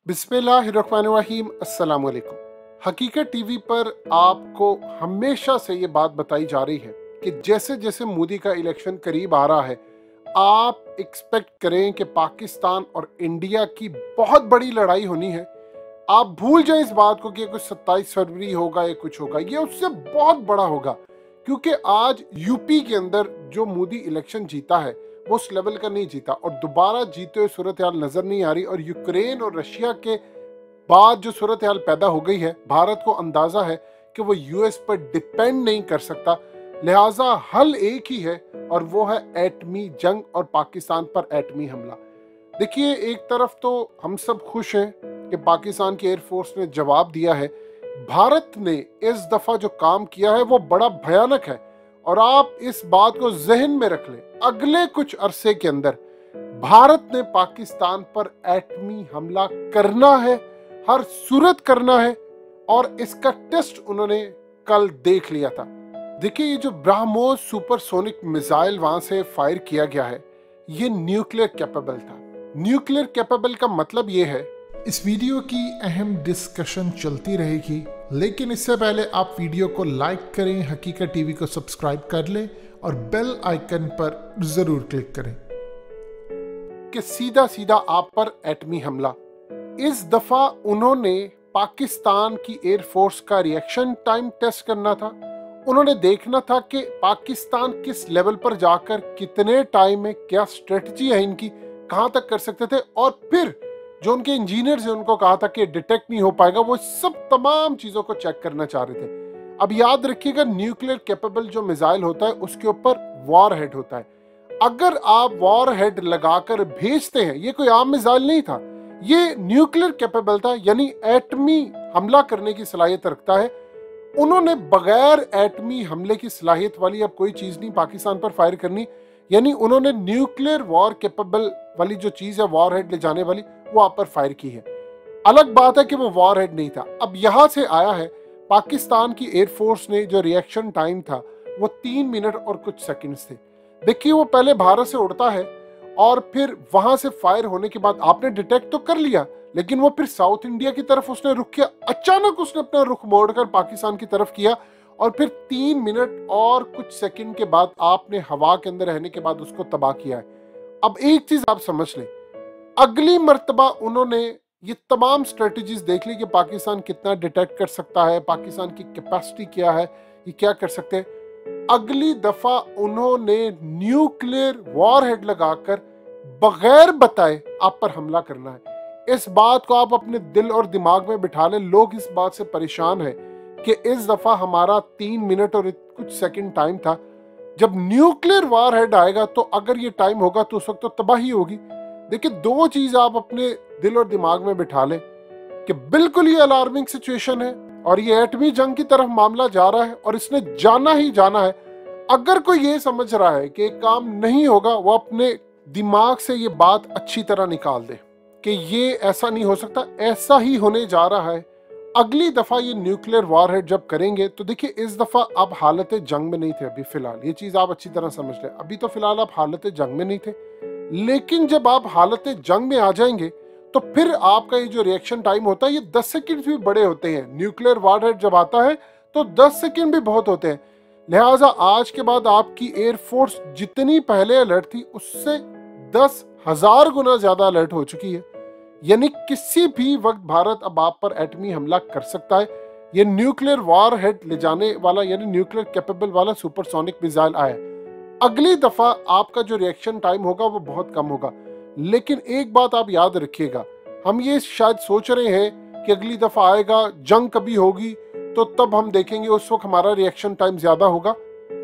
बिस्मिल्लाहिर्रहमानिर्रहीम अस्सलाम वालेकुम। हकीकत टीवी पर आपको हमेशा से ये बात बताई जा रही है कि जैसे जैसे मोदी का इलेक्शन करीब आ रहा है, आप एक्सपेक्ट करें कि पाकिस्तान और इंडिया की बहुत बड़ी लड़ाई होनी है। आप भूल जाएं इस बात को कि कुछ 27 फरवरी होगा या कुछ होगा, ये उससे बहुत बड़ा होगा। क्योंकि आज यूपी के अंदर जो मोदी इलेक्शन जीता है वो उस लेवल का नहीं जीता और दोबारा जीते हुए सूरत हाल नजर नहीं आ रही। और यूक्रेन और रशिया के बाद जो सूरत हाल पैदा हो गई है, भारत को अंदाजा है कि वो यूएस पर डिपेंड नहीं कर सकता। लिहाजा हल एक ही है और वो है एटमी जंग और पाकिस्तान पर एटमी हमला। देखिए, एक तरफ तो हम सब खुश हैं कि पाकिस्तान की एयरफोर्स ने जवाब दिया है। भारत ने इस दफा जो काम किया है वो बड़ा भयानक है और आप इस बात को जहन में रख लें, अगले कुछ अरसे के अंदर भारत ने पाकिस्तान पर एटमी हमला करना है, हर सूरत करना है। और इसका टेस्ट उन्होंने कल देख लिया था। देखिए, ये जो ब्रह्मोस सुपरसोनिक मिसाइल वहां से फायर किया गया है, ये न्यूक्लियर कैपेबल था। न्यूक्लियर कैपेबल का मतलब ये है, इस वीडियो की अहम डिस्कशन चलती रहेगी, लेकिन इससे पहले आप वीडियो को लाइक करें, हकीकत टीवी को सब्सक्राइब कर लें और बेल आइकन पर जरूर क्लिक करें कि सीधा सीधा आप पर एटमी हमला। इस दफा उन्होंने पाकिस्तान की एयरफोर्स का रिएक्शन टाइम टेस्ट करना था। उन्होंने देखना था कि पाकिस्तान किस लेवल पर जाकर कितने टाइम में, क्या स्ट्रेटजी है इनकी, कहां तक कर सकते थे। और फिर जो उनके इंजीनियर्स हैं उनको कहा था कि डिटेक्ट नहीं हो पाएगा, वो सब तमाम चीजों को चेक करना चाह रहे थे। अब याद रखिएगा, न्यूक्लियर कैपेबल जो मिसाइल होता है उसके ऊपर वॉर हेड होता है। अगर आप वॉर हेड लगाकर भेजते हैं, ये कोई आम मिसाइल नहीं था, ये न्यूक्लियर कैपेबल था, यानी एटमी हमला करने की सलाहियत रखता है। उन्होंने बगैर एटमी हमले की सलाहियत वाली अब कोई चीज नहीं पाकिस्तान पर फायर करनी, यानी उन्होंने न्यूक्लियर वॉर कैपेबल वाली जो चीज है, वॉर हेड ले जाने वाली, वो आप पर फायर की है। अलग बात है कि वो वॉर हेड नहीं था। अब यहां से आया है, पाकिस्तान की एयरफोर्स ने जो रिएक्शन टाइम था वो 3 मिनट और कुछ सेकंड्स थे। देखिए, वो पहले भारत से उड़ता है और फिर वहां से फायर होने के बाद आपने डिटेक्ट तो कर लिया, लेकिन वो फिर साउथ इंडिया की तरफ उसने रुख किया। अचानक उसने अपना रुख मोड़कर पाकिस्तान की तरफ किया और फिर 3 मिनट और कुछ सेकंड के बाद आपने हवा के अंदर रहने के बाद उसको तबाह किया है। अब एक चीज आप समझ लें, अगली मर्तबा उन्होंने ये तमाम स्ट्रेटजीज देख ली कि पाकिस्तान कितना डिटेक्ट कर सकता है, पाकिस्तान की कैपेसिटी क्या है, ये क्या कर सकते हैं। अगली दफा उन्होंने न्यूक्लियर वॉर हेड लगाकर बगैर बताए आप पर हमला करना है। इस बात को आप अपने दिल और दिमाग में बिठा लें। लोग इस बात से परेशान हैं कि इस दफा हमारा 3 मिनट और कुछ सेकंड टाइम था। जब न्यूक्लियर वॉर हेड आएगा तो अगर ये टाइम होगा तो उस वक्त तो तबाही होगी। देखिए, दो चीज आप अपने दिल और दिमाग में बिठा लें कि बिल्कुल ये अलार्मिंग सिचुएशन है और ये एटमी जंग की तरफ मामला जा रहा है और इसने जाना ही जाना है। अगर कोई ये समझ रहा है कि काम नहीं होगा, वो अपने दिमाग से ये बात अच्छी तरह निकाल दे कि ये ऐसा नहीं हो सकता, ऐसा ही होने जा रहा है। अगली दफा ये न्यूक्लियर वॉर हेड जब करेंगे तो देखिए, इस दफा आप हालत जंग में नहीं थे। अभी फिलहाल ये चीज आप अच्छी तरह समझ लें, अभी तो फिलहाल आप हालत जंग में नहीं थे, लेकिन जब आप हालत जंग में आ जाएंगे तो फिर आपका ये जो रिएक्शन टाइम होता है ये 10 सेकंड भी बड़े होते हैं। न्यूक्लियर वॉर हेड जब आता है तो 10 सेकंड भी बहुत होते हैं। लिहाजा आज के बाद आपकी एयरफोर्स जितनी पहले अलर्ट थी उससे 10,000 गुना ज्यादा अलर्ट हो चुकी है। यानी किसी भी वक्त भारत अब आप पर एटमी हमला कर सकता है। ये न्यूक्लियर वॉर हेड ले जाने वाला, यानी न्यूक्लियर कैपेबल वाला सुपरसोनिक मिसाइल आया। अगली दफा आपका जो रिएक्शन टाइम होगा वो बहुत कम होगा। लेकिन एक बात आप याद रखिएगा, हम ये शायद सोच रहे हैं कि अगली दफा आएगा, जंग कभी होगी तो तब हम देखेंगे, उस वक्त हमारा रिएक्शन टाइम ज्यादा होगा।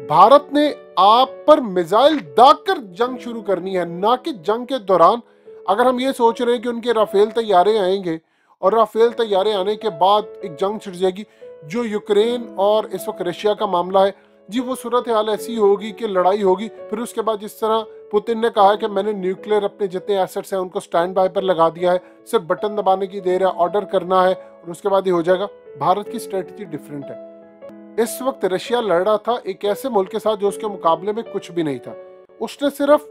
भारत ने आप पर मिसाइल दागकर जंग शुरू करनी है, ना कि जंग के दौरान। अगर हम ये सोच रहे हैं कि उनके राफेल तैयारे आएंगे और राफेल तैयारे आने के बाद एक जंग छिड़ जाएगी, जो यूक्रेन और इस वक्त रशिया का मामला है जी, वो सूरत हाल ऐसी होगी कि लड़ाई होगी। फिर उसके बाद जिस तरह पुतिन ने कहा है कि मैंने न्यूक्लियर अपने जितने एसेट्स हैं उनको स्टैंड बाय पर लगा दिया है, सिर्फ बटन दबाने की देर है, ऑर्डर करना है और उसके बाद ही हो जाएगा। भारत की स्ट्रेटजी डिफरेंट है। इस वक्त रशिया लड़ रहा था एक ऐसे मुल्क के साथ जो उसके मुकाबले में कुछ भी नहीं था। उसने सिर्फ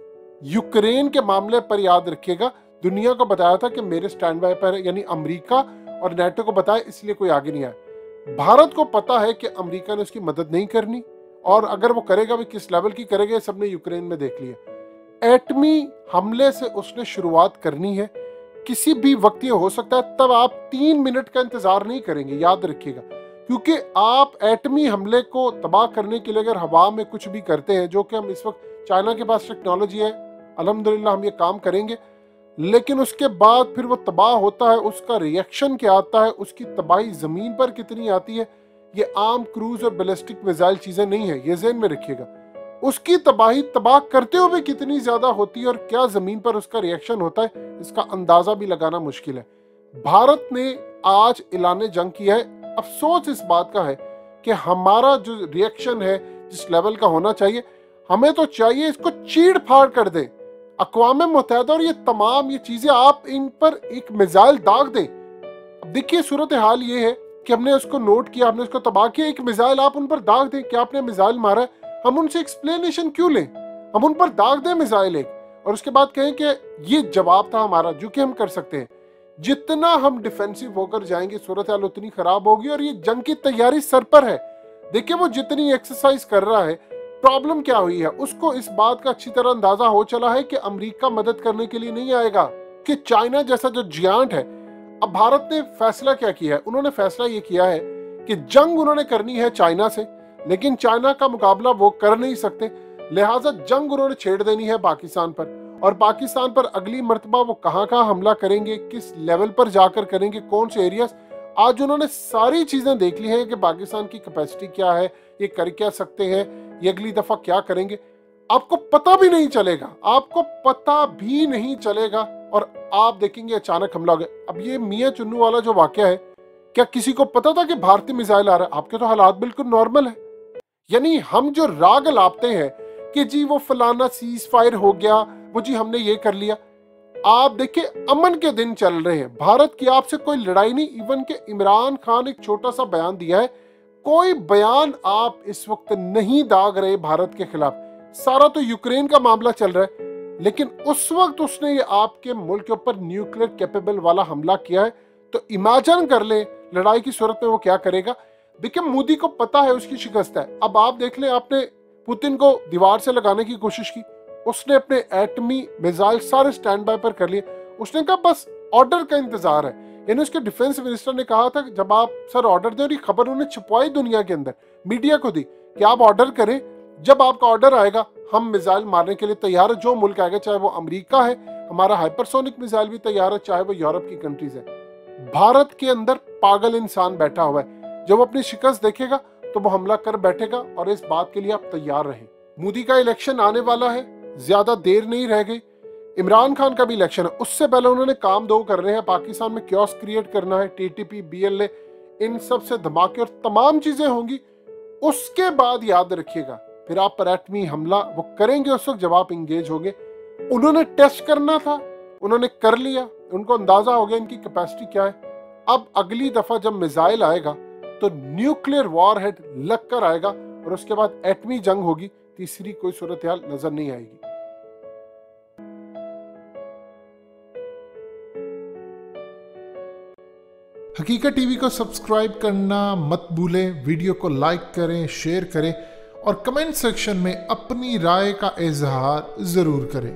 यूक्रेन के मामले पर, याद रखिएगा, दुनिया को बताया था कि मेरे स्टैंड बाय पर है, यानी अमेरिका और नेटो को बताया, इसलिए कोई आगे नहीं आया। भारत को पता है कि अमेरिका ने उसकी मदद नहीं करनी, और अगर वो करेगा भी किस लेवल की करेगा, सबने यूक्रेन में देख लिया। एटमी हमले से उसने शुरुआत करनी है, किसी भी वक्त ये हो सकता है। तब आप 3 मिनट का इंतजार नहीं करेंगे, याद रखिएगा, क्योंकि आप एटमी हमले को तबाह करने के लिए अगर हवा में कुछ भी करते हैं, जो कि हम इस वक्त, चाइना के पास टेक्नोलॉजी है, अल्हम्दुलिल्लाह हम ये काम करेंगे, लेकिन उसके बाद फिर वो तबाह होता है, उसका रिएक्शन क्या आता है, उसकी तबाही जमीन पर कितनी आती है, ये आम क्रूज और बैलिस्टिक मिसाइल चीजें नहीं है, ये ज़हन में रखिएगा। उसकी तबाही तबाह करते हुए कितनी ज्यादा होती है और क्या जमीन पर उसका रिएक्शन होता है, इसका अंदाजा भी लगाना मुश्किल है। भारत ने आज ऐलान जंग किया है। अफसोस इस बात का है कि हमारा जो रिएक्शन है जिस लेवल का होना चाहिए, हमें तो चाहिए इसको चीड़ फाड़ कर दे अक़वाम मुत्तहिदा, और ये तमाम ये चीजें आप इन पर एक मिसाइल दाग दें। अब देखिए सूरत हाल ये है कि हमने उसको नोट किया, हमने उसको तबाह किया, एक मिसाइल आप उन पर दाग दें, क्या आपने मिसाइल मारा है, हम उनसे एक्सप्लेनेशन क्यों लें, हम उन पर दाग दें मिसाइल एक, और उसके बाद कहें कि ये जवाब था हमारा, जो कि हम कर सकते हैं। जितना हम डिफेंसिव होकर जाएंगे सूरत हाल उतनी खराब होगी, और ये जंग की तैयारी सर पर है। देखिए वो जितनी एक्सरसाइज कर रहा है, प्रॉब्लम क्या हुई है, उसको इस बात का अच्छी तरह अंदाजा हो चला है कि अमेरिका मदद करने के लिए नहीं आएगा, कि चाइना जैसा जो जियांट है। अब भारत ने फैसला क्या किया है, उन्होंने फैसला ये किया है कि जंग उन्होंने करनी है चाइना से, लेकिन चाइना का मुकाबला वो कर नहीं सकते, लिहाजा जंग उन्होंने छेड़ देनी है पाकिस्तान पर। और पाकिस्तान पर अगली मर्तबा वो कहाँ कहाँ हमला करेंगे, किस लेवल पर जाकर करेंगे, कौन से एरियाज, आज उन्होंने सारी चीजें देख ली हैं कि पाकिस्तान की कैपेसिटी क्या है, ये कर क्या सकते हैं, ये अगली दफा क्या करेंगे, आपको पता भी नहीं चलेगा, आपको पता भी नहीं चलेगा, और आप देखेंगे अचानक हमला हो गया। अब ये मियां चुन्नू वाला जो वाकया है, क्या किसी को पता था कि भारतीय मिसाइल आ रहा है? आपके तो हालात बिल्कुल नॉर्मल है। यानी हम जो राग लापते हैं कि जी वो फलाना सीज फायर हो गया, वो जी हमने ये कर लिया, आप देखिए अमन के दिन चल रहे हैं, भारत की आपसे कोई लड़ाई नहीं। इवन के इमरान खान एक छोटा सा बयान दिया है, कोई बयान आप इस वक्त नहीं दाग रहे भारत के खिलाफ, सारा तो यूक्रेन का मामला चल रहा है, लेकिन उस वक्त उसने ये आपके मुल्क के ऊपर न्यूक्लियर कैपेबल वाला हमला किया है, तो इमेजिन कर ले लड़ाई की सूरत में वो क्या करेगा। देखिए मोदी को पता है उसकी शिकस्त है। अब आप देख ले, आपने पुतिन को दीवार से लगाने की कोशिश की, उसने अपने एटमी मिसाइल सारे स्टैंड बाय पर कर लिए, उसने कहा बस ऑर्डर का इंतजार है। यानी उसके डिफेंस मिनिस्टर ने कहा था जब आप सर ऑर्डर दें, और ये खबर उन्हें छुपवाई दुनिया के अंदर, मीडिया को दी कि आप ऑर्डर करें, जब आपका ऑर्डर आएगा हम मिसाइल मारने के लिए तैयार है, जो मुल्क आएगा, चाहे वो अमेरिका है, हमारा हाइपरसोनिक मिसाइल भी तैयार है, चाहे वो यूरोप की कंट्रीज है। भारत के अंदर पागल इंसान बैठा हुआ है, जब अपनी शिकस्त देखेगा तो वो हमला कर बैठेगा, और इस बात के लिए आप तैयार रहें। मोदी का इलेक्शन आने वाला है, ज्यादा देर नहीं रह गई। इमरान खान का भी इलेक्शन है, उससे पहले उन्होंने काम दो कर रहे हैं, पाकिस्तान में क्योस क्रिएट करना है, टीटीपी, बीएलए, इन सब से धमाके और तमाम चीजें होंगी। उसके बाद याद रखिएगा फिर आप पर एटमी हमला वो करेंगे उस वक्त जब आप इंगेज होंगे। उन्होंने टेस्ट करना था, उन्होंने कर लिया, उनको अंदाजा हो गया इनकी कैपेसिटी क्या है। अब अगली दफा जब मिसाइल आएगा तो न्यूक्लियर वॉर हेड लग कर आएगा, और उसके बाद एटमी जंग होगी, तीसरी कोई सूरत हाल नजर नहीं आएगी। हकीकत टीवी को सब्सक्राइब करना मत भूलें, वीडियो को लाइक करें, शेयर करें, और कमेंट सेक्शन में अपनी राय का इजहार जरूर करें।